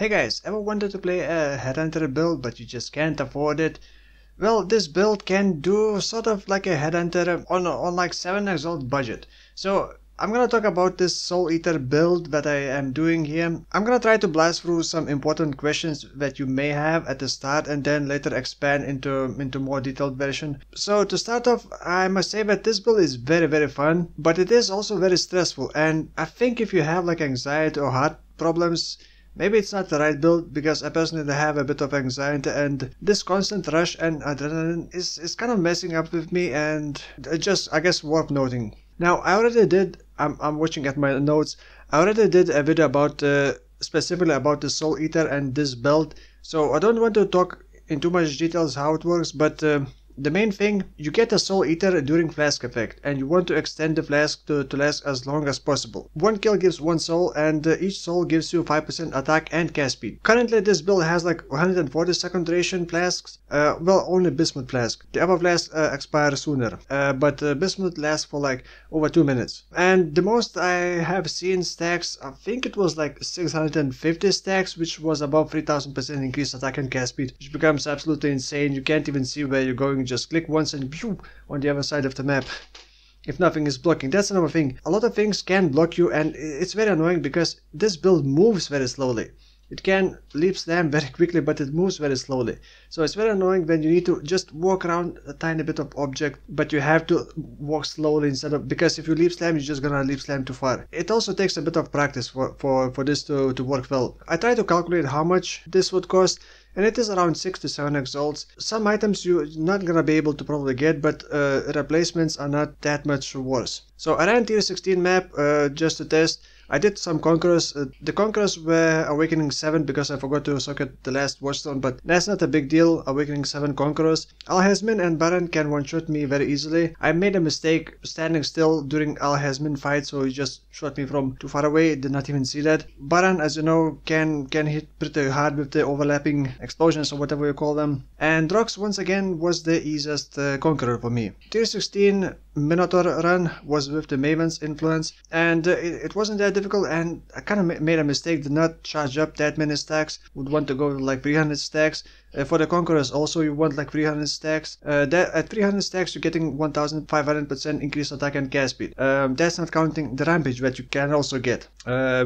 Hey guys, ever wanted to play a Headhunter build but you just can't afford it? Well, this build can do sort of like a Headhunter on like 7 exalt budget. So I'm gonna talk about this Soul Eater build that I am doing here. I'm gonna try to blast through some important questions that you may have at the start and then later expand into more detailed version. So to start off, I must say that this build is very fun, but it is also very stressful, and I think if you have like anxiety or heart problems, maybe it's not the right build, because I personally have a bit of anxiety and this constant rush and adrenaline is kind of messing up with me, and just I guess worth noting. Now I already did, I'm watching at my notes, I already did a video about specifically about the Soul Eater and this build, so I don't want to talk in too much details how it works, but the main thing, you get a Soul Eater during Flask effect, and you want to extend the Flask to last as long as possible. One kill gives 1 soul, and each soul gives you 5% attack and cast speed. Currently this build has like 140 second duration Flasks, well, only Bismuth Flask. The other Flasks expire sooner, but Bismuth lasts for like over 2 minutes. And the most I have seen stacks, I think it was like 650 stacks, which was above 3000% increased attack and cast speed, which becomes absolutely insane. You can't even see where you're going. Just click once and pew, on the other side of the map if nothing is blocking. That's another thing. A lot of things can block you, and it's very annoying because this build moves very slowly. It can leap slam very quickly, but it moves very slowly. So it's very annoying when you need to just walk around a tiny bit of object, but you have to walk slowly instead of, because if you leap slam, you're just gonna leap slam too far. It also takes a bit of practice for this to work well. I tried to calculate how much this would cost, and it is around 6 to 7 exalts. Some items you're not gonna be able to probably get, but replacements are not that much worse. So I ran tier 16 map just to test. I did some Conquerors. The Conquerors were Awakening 7 because I forgot to socket the last Watchstone, but that's not a big deal. Awakening 7 Conquerors. Alhazmin and Baron can one-shot me very easily. I made a mistake standing still during Alhazmin fight, so he just shot me from too far away. Did not even see that. Baron, as you know, can hit pretty hard with the overlapping explosions or whatever you call them. And Drox once again was the easiest Conqueror for me. Tier 16 Minotaur run was with the Maven's influence, and it wasn't that difficult, and I kind of made a mistake, did not charge up that many stacks. Would want to go like 300 stacks. For the Conquerors also you want like 300 stacks. At 300 stacks you're getting 1500% increased attack and cast speed. That's not counting the Rampage that you can also get,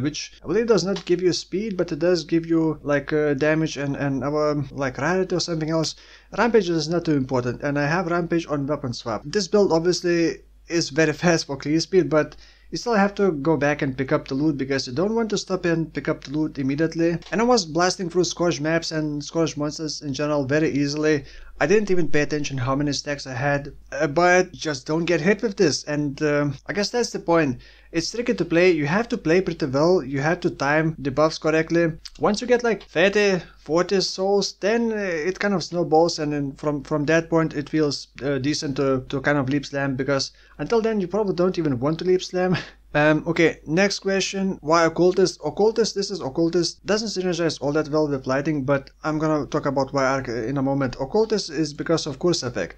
which I believe does not give you speed, but it does give you like damage and other like rarity or something else. Rampage is not too important, and I have Rampage on weapon swap. This build obviously is very fast for clear speed, but you still have to go back and pick up the loot because you don't want to stop and pick up the loot immediately. And I was blasting through Scourge maps and Scourge monsters in general very easily. I didn't even pay attention how many stacks I had, but just don't get hit with this, and I guess that's the point. It's tricky to play, you have to play pretty well, you have to time the buffs correctly. Once you get like 30, 40 souls, then it kind of snowballs, and then from that point it feels decent to kind of leap slam, because until then you probably don't even want to leap slam. Okay, next question. Why Occultist? Occultist, this is Occultist. Doesn't synergize all that well with lighting, but I'm gonna talk about why arc in a moment. Occultist is because of curse effect.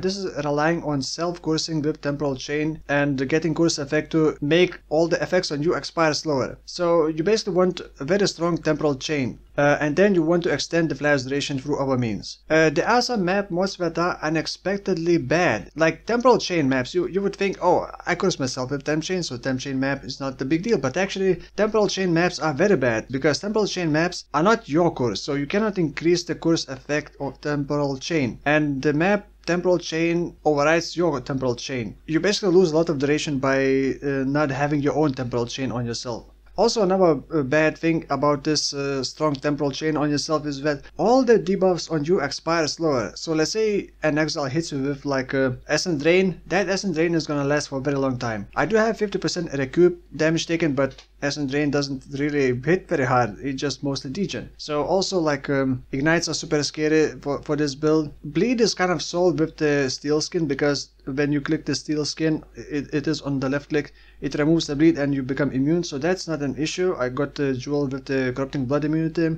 This is relying on self-cursing with temporal chain and getting curse effect to make all the effects on you expire slower. So you basically want a very strong temporal chain, and then you want to extend the flash duration through other means. There are some map mods that are unexpectedly bad, like temporal chain maps. You would think, oh, I curse myself with temp chain, so temp chain map is not the big deal, but actually temporal chain maps are very bad, because temporal chain maps are not your curse, so you cannot increase the curse effect of temporal chain, and the map temporal chain overrides your temporal chain. You basically lose a lot of duration by not having your own temporal chain on yourself. Also, another bad thing about this strong temporal chain on yourself is that all the debuffs on you expire slower. So let's say an Exile hits you with like Essence Drain, that Essence Drain is gonna last for a very long time. I do have 50% recoup damage taken, but Essence Drain doesn't really hit very hard, it just mostly degen. So also like Ignites are super scary for this build. Bleed is kind of solved with the Steel Skin, because when you click the Steel Skin, it is on the left click, it removes the bleed and you become immune, so that's not an issue. I got the jewel with the Corrupting Blood immunity.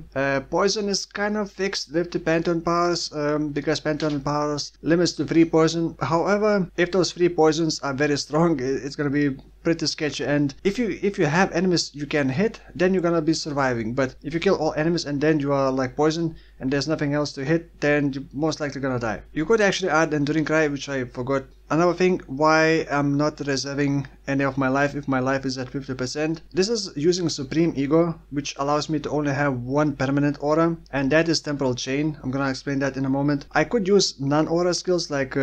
Poison is kind of fixed with the Pantheon powers, because Pantheon powers limits to free poison. However, if those free poisons are very strong, it's gonna be pretty sketchy, and if you have enemies you can hit, then you're gonna be surviving. But if you kill all enemies and then you are like poisoned and there's nothing else to hit, then you're most likely gonna die. You could actually add Enduring Cry, which I forgot. Another thing why I'm not reserving any of my life if my life is at 50%. This is using Supreme Ego, which allows me to only have one permanent aura, and that is Temporal Chain. I'm gonna explain that in a moment. I could use non-aura skills like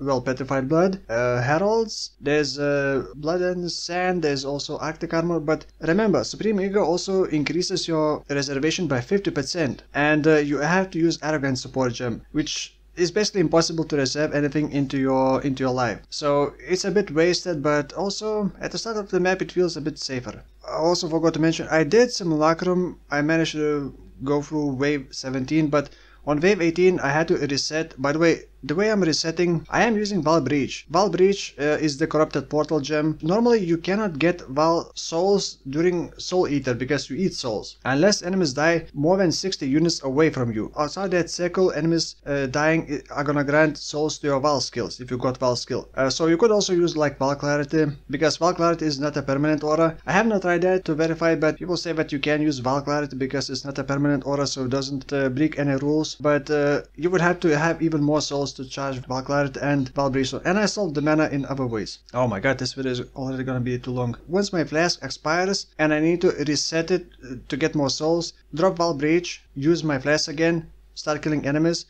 well, Petrified Blood, Heralds, there's Blood and Sand, there's also Arctic Armor, but remember, Supreme Ego also increases your reservation by 50%, and you have to use Arrogant Support Gem, which is basically impossible to reserve anything into your life. So it's a bit wasted, but also at the start of the map it feels a bit safer. I also forgot to mention, I did Simulacrum. I managed to go through wave 17, but on wave 18 I had to reset. By the way I'm resetting, I am using Vaal Breach. Vaal Breach is the Corrupted Portal Gem. Normally you cannot get Vaal Souls during Soul Eater because you eat souls, unless enemies die more than 60 units away from you. Outside that circle, enemies dying are gonna grant souls to your Vaal skills if you got Vaal skill. So you could also use like Vaal Clarity, because Vaal Clarity is not a permanent aura. I have not tried that to verify, but people say that you can use Vaal Clarity because it's not a permanent aura, so it doesn't break any rules. But you would have to have even more souls to charge Vaal Clarity and Vaal Breach, and I solved the mana in other ways. Oh my god, this video is already gonna be too long. Once my flask expires and I need to reset it to get more souls, drop Vaal Breach, use my flask again, start killing enemies,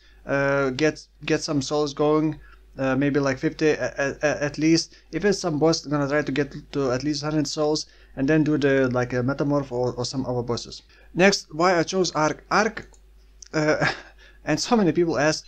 get some souls going, maybe like 50 at least. If it's some boss, I'm gonna try to get to at least 100 souls, and then do the like a Metamorph or some other bosses. Next, why I chose Arc. And so many people ask,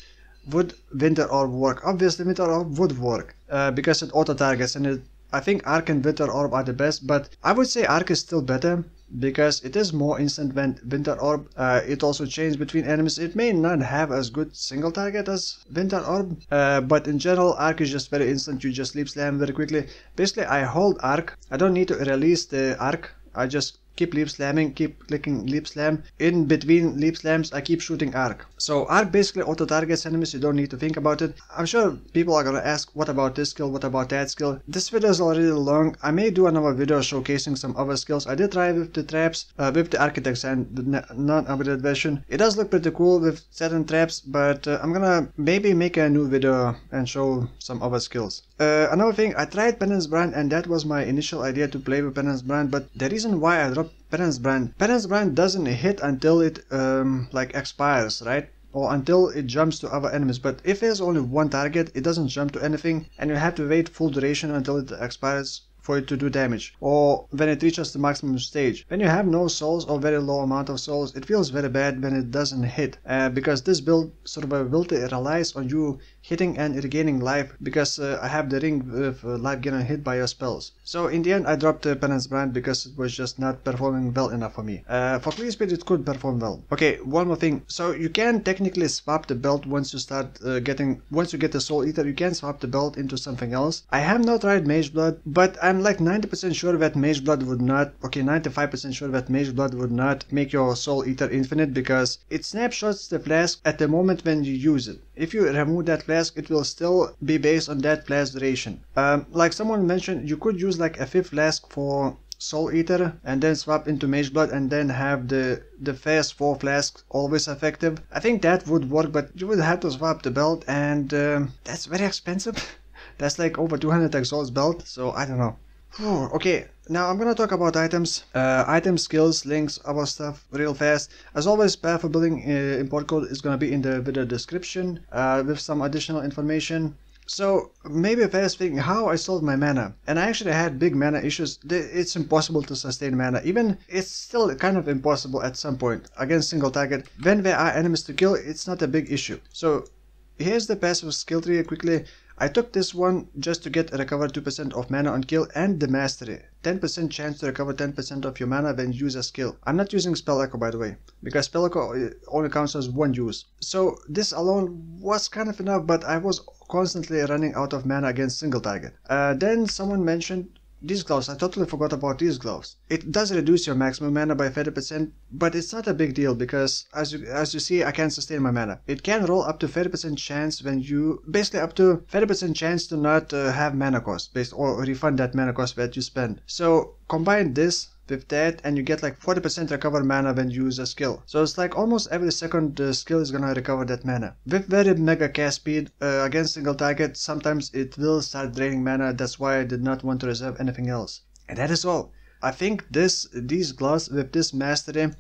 would Winter Orb work? Obviously Winter Orb would work because it auto targets, and I think Arc and Winter Orb are the best, but I would say Arc is still better because it is more instant than Winter Orb. It also changes between enemies. It may not have as good single target as Winter Orb, but in general Arc is just very instant. You just leap slam very quickly. Basically I hold Arc, I don't need to release the Arc, I just keep leap slamming, keep clicking leap slam. In between leap slams I keep shooting Arc. So Arc basically auto targets enemies, you don't need to think about it. I'm sure people are gonna ask, what about this skill, what about that skill? This video is already long. I may do another video showcasing some other skills. I did try with the traps, with the Architects and the non-upgraded version. It does look pretty cool with certain traps, but I'm gonna maybe make a new video and show some other skills. Another thing, I tried Penance Brand, and that was my initial idea to play with Penance Brand, but the reason why I dropped Penance Brand doesn't hit until it like expires, right? Or until it jumps to other enemies. But if there's only one target, it doesn't jump to anything, and you have to wait full duration until it expires for it to do damage, or when it reaches the maximum stage. When you have no souls or very low amount of souls, it feels very bad when it doesn't hit, because this build survivability relies on you hitting and regaining life, because I have the ring with life gain and hit by your spells. So in the end I dropped the Penance Brand because it was just not performing well enough for me. For clear speed it could perform well. Okay, one more thing. So you can technically swap the belt once you start once you get the Soul Eater, you can swap the belt into something else. I have not tried Mageblood, but I'm like 90% sure that Mageblood would not, okay, 95% sure that Mageblood would not make your Soul Eater infinite, because it snapshots the flask at the moment when you use it. If you remove that flask, it will still be based on that flask duration. Like someone mentioned, you could use like a 5th flask for Soul Eater and then swap into Mageblood and then have the first 4 flasks always effective. I think that would work, but you would have to swap the belt, and that's very expensive. That's like over 200 exalts belt, so I don't know. Okay, now I'm gonna talk about items, item skills, links, other stuff real fast. As always, path for building import code is gonna be in the video description with some additional information. So maybe first thing, how I solved my mana. And I actually had big mana issues. It's impossible to sustain mana. Even it's still kind of impossible at some point against single target. When there are enemies to kill, it's not a big issue. So here's the passive skill tree quickly. I took this one just to get recover 2% of mana on kill, and the mastery. 10% chance to recover 10% of your mana when you use a skill. I'm not using Spell Echo, by the way, because Spell Echo only counts as one use. So this alone was kind of enough, but I was constantly running out of mana against single target. Then someone mentioned, these gloves, I totally forgot about these gloves. It does reduce your maximum mana by 30%, but it's not a big deal because as you see, I can sustain my mana. It can roll up to 30% chance when you, basically up to 30% chance to not have mana cost, or refund that mana cost that you spend. So combine this with that and you get like 40% recover mana when you use a skill. So it's like almost every second the skill is gonna recover that mana. With very mega cast speed against single target, sometimes it will start draining mana. That's why I did not want to reserve anything else. And that is all. I think these gloves with this mastery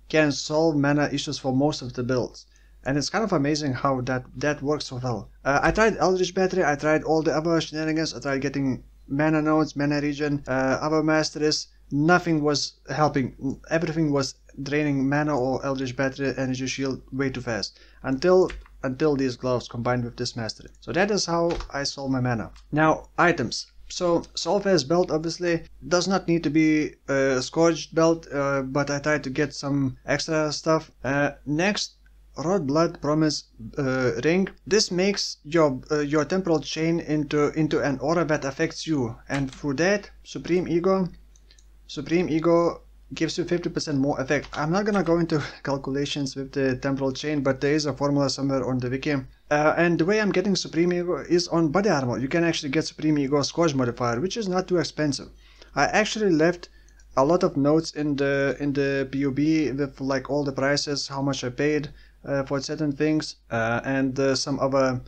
can solve mana issues for most of the builds. And it's kind of amazing how that works so well. I tried Eldritch Battery, I tried all the other shenanigans, I tried getting mana nodes, mana regen, other masteries. Nothing was helping. Everything was draining mana or Eldritch Battery, Energy Shield way too fast. Until these gloves combined with this mastery. So that is how I solve my mana. Now, items. So, Soulthirst belt obviously does not need to be a Scourge belt, but I tried to get some extra stuff. Next, Rotblood Promise ring. This makes your temporal chain into an aura that affects you, and through that, Supreme Ego gives you 50% more effect. I'm not gonna go into calculations with the temporal chain, but there is a formula somewhere on the wiki. And the way I'm getting Supreme Ego is on body armor. You can actually get Supreme Ego Scourge modifier, which is not too expensive. I actually left a lot of notes in the PUB with like all the prices, how much I paid for certain things, and some other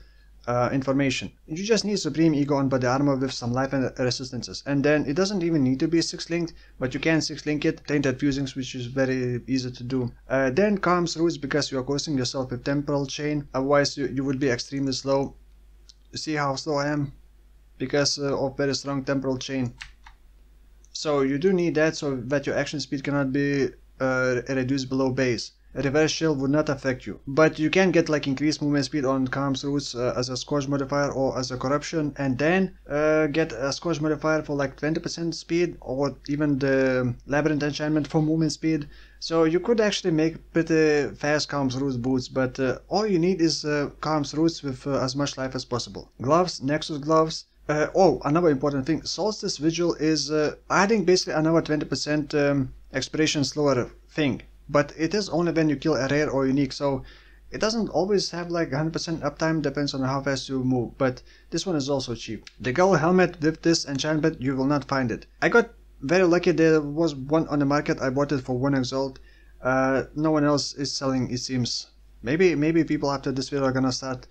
information. You just need Supreme Ego on body armor with some life and resistances, and then it doesn't even need to be 6-linked, but you can 6-link it, tainted fusings, which is very easy to do. Then Kaom's Roots, because you are cursing yourself with temporal chain, otherwise you would be extremely slow. You see how slow I am? Because of very strong temporal chain. So you do need that so that your action speed cannot be reduced below base. A reverse shield would not affect you, but you can get like increased movement speed on Kaom's Roots as a Scourge modifier or as a corruption, and then get a Scourge modifier for like 20% speed, or even the Labyrinth enchantment for movement speed. So you could actually make pretty fast Kaom's Roots boots, but all you need is Kaom's Roots with as much life as possible. Gloves, Nexus gloves. Oh, another important thing, Solstice Vigil is adding basically another 20% expiration slower thing. But it is only when you kill a rare or unique, so it doesn't always have like 100% uptime, depends on how fast you move, but this one is also cheap. The Gull helmet with this enchantment, you will not find it. I got very lucky, there was one on the market, I bought it for 1 exalt. No one else is selling, it seems. Maybe people after this video are gonna start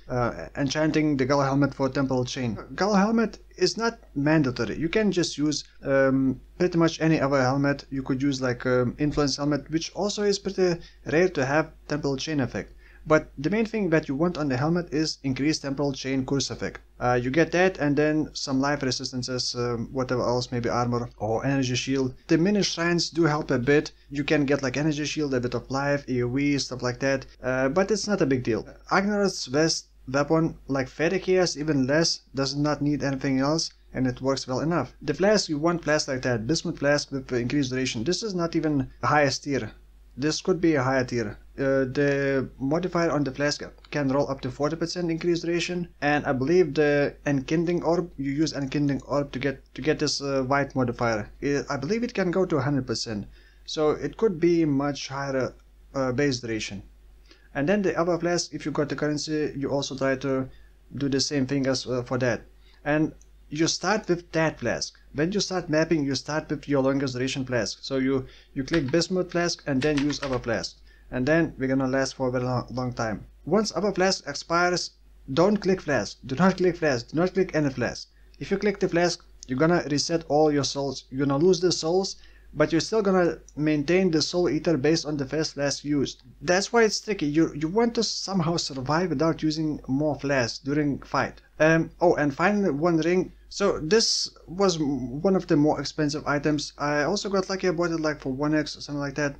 enchanting the Gull helmet for temporal chain. Gull helmet is not mandatory. You can just use pretty much any other helmet. You could use like influence helmet, which also is pretty rare to have temporal chain effect. But the main thing that you want on the helmet is increased temporal chain curse effect. You get that, and then some life resistances, whatever else, maybe armor or energy shield. The mini shrines do help a bit. You can get like energy shield, a bit of life, AoE, stuff like that, but it's not a big deal. Agnerod's vest weapon, like Fairy Chaos, even less, does not need anything else, and it works well enough. The flask, you want flask like that, Bismuth flask with increased duration. This is not even the highest tier. This could be a higher tier. The modifier on the flask can roll up to 40% increased duration, and I believe the Enkindling Orb, you use Enkindling Orb to get this white modifier. I believe it can go to 100%, so it could be much higher base duration. And then the other flask, if you got the currency, you also try to do the same thing as for that. And you start with that flask. When you start mapping, you start with your longest duration flask. So you click Bismuth flask and then use other flask. And then we're gonna last for a very long time. Once other flask expires, don't click flask. Do not click flask. Do not click any flask. If you click the flask, you're gonna reset all your souls. You're gonna lose the souls, but you're still gonna maintain the soul ether based on the first flask used. That's why it's tricky. You want to somehow survive without using more flasks during fight. Oh, and finally, one ring. So this was one of the more expensive items. I also got lucky, I bought it like for 1x or something like that.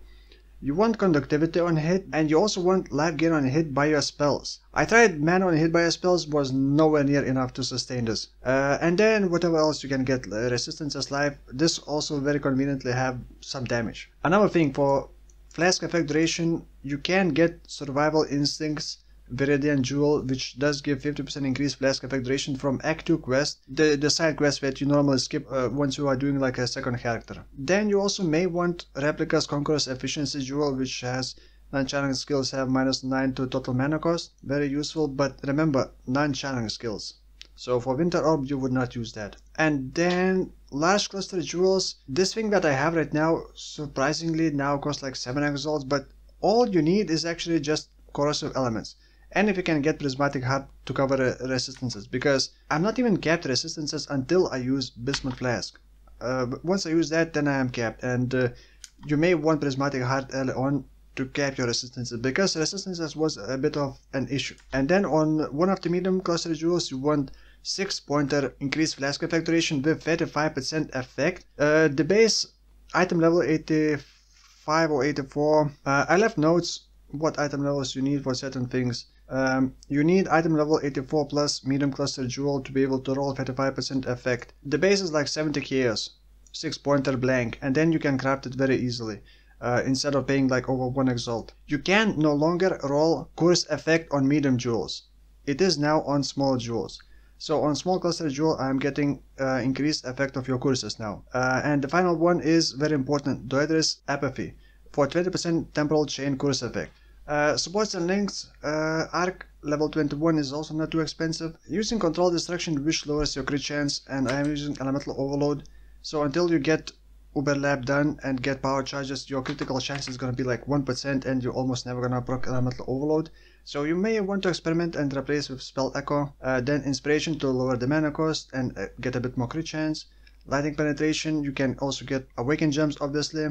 You want conductivity on hit, and you also want life gain on hit by your spells. I tried mana on hit by your spells, was nowhere near enough to sustain this. And then whatever else you can get, resistance as life, this also very conveniently have some damage. Another thing, for flask effect duration, you can get survival instincts Viridian Jewel, which does give 50% increased flask effect duration from Act 2 quest, the side quest that you normally skip once you are doing like a second character. Then you also may want Replica's Conqueror's Efficiency Jewel, which has non-channeling skills have -9 to total mana cost. Very useful, but remember, non-channeling skills. So for Winter Orb you would not use that. And then large cluster jewels. This thing that I have right now surprisingly now costs like 7 exalts, but all you need is actually just corrosive elements. And if you can get prismatic heart to cover resistances, because I'm not even capped resistances until I use Bismuth Flask. Once I use that, then I am capped, and you may want prismatic heart early on to cap your resistances, because resistances was a bit of an issue. And then on one of the medium cluster jewels you want 6-pointer increased flask effect duration with 35% effect. The base item level 85 or 84. I left notes what item levels you need for certain things. You need item level 84 plus medium cluster jewel to be able to roll 35% effect. The base is like 70 chaos, 6-pointer blank, and then you can craft it very easily. Instead of paying like over 1 exalt. You can no longer roll curse effect on medium jewels. It is now on small jewels. So on small cluster jewel I am getting increased effect of your curses now. And the final one is very important, Doedris Apathy for 20% temporal chain curse effect. Supports and links, arc level 21 is also not too expensive. Using control destruction, which lowers your crit chance, and I am using elemental overload. So until you get Uber Lab done and get power charges, your critical chance is gonna be like 1% and you're almost never gonna proc elemental overload. So you may want to experiment and replace with Spell Echo, then Inspiration to lower the mana cost and get a bit more crit chance. Lightning Penetration, you can also get Awaken Gems obviously,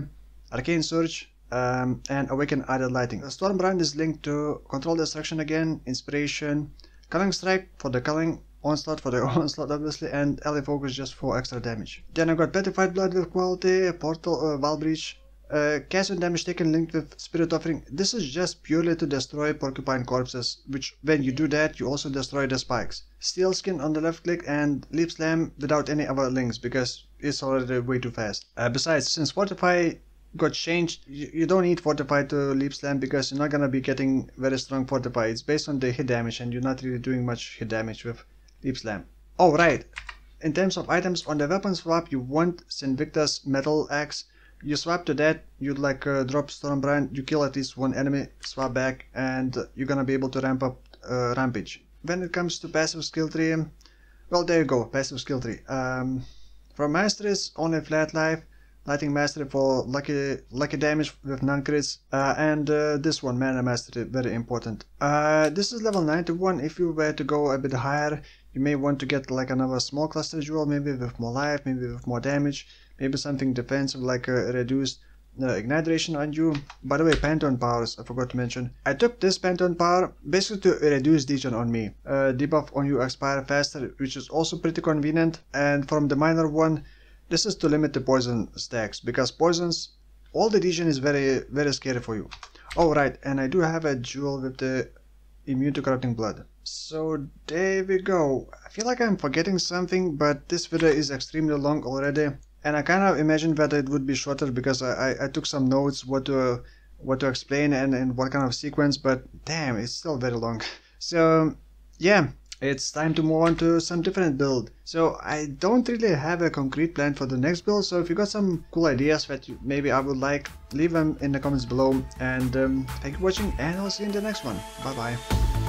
Arcane Surge, and Awaken Added Lighting. Stormbrand is linked to Control Destruction again, Inspiration, Culling Strike for the Culling, Onslaught for the Onslaught obviously, and Ally Focus just for extra damage. Then I got Petrified Blood with quality, Portal, Vaal Breach, cast when damage taken linked with Spirit Offering. This is just purely to destroy porcupine corpses, which when you do that you also destroy the spikes. Steel Skin on the left click and Leap Slam without any other links because it's already way too fast. Besides, since Fortify got changed, you don't need Fortify to Leap Slam because you're not gonna be getting very strong Fortify. It's based on the hit damage and you're not really doing much hit damage with Leap Slam. Oh right, in terms of items, on the weapon swap you want Sinvicta's Metal Axe. You swap to that, you like drop Stormbrand, you kill at least one enemy, swap back, and you're gonna be able to ramp up Rampage. When it comes to passive skill tree, well there you go, passive skill tree. For masteries, only Flat Life, Lighting Mastery for lucky damage with non-crits, and this one, Mana Mastery, very important. This is level 91. If you were to go a bit higher, you may want to get like another small cluster jewel, maybe with more life, maybe with more damage, maybe something defensive like a reduced ignite duration on you. By the way, Pantheon powers, I forgot to mention. I took this Pantheon power basically to reduce degen on me. Debuff on you expire faster, which is also pretty convenient. And from the minor one, this is to limit the poison stacks, because poisons, all the degen is very scary for you. Oh right, and I do have a jewel with the immune to corrupting blood. So there we go. I feel like I'm forgetting something, but this video is extremely long already, and I kind of imagined that it would be shorter because I took some notes what to explain and what kind of sequence, but damn, it's still very long. So yeah, it's time to move on to some different build. So I don't really have a concrete plan for the next build, so if you got some cool ideas that maybe I would like, leave them in the comments below. And thank you for watching, and I'll see you in the next one. Bye bye.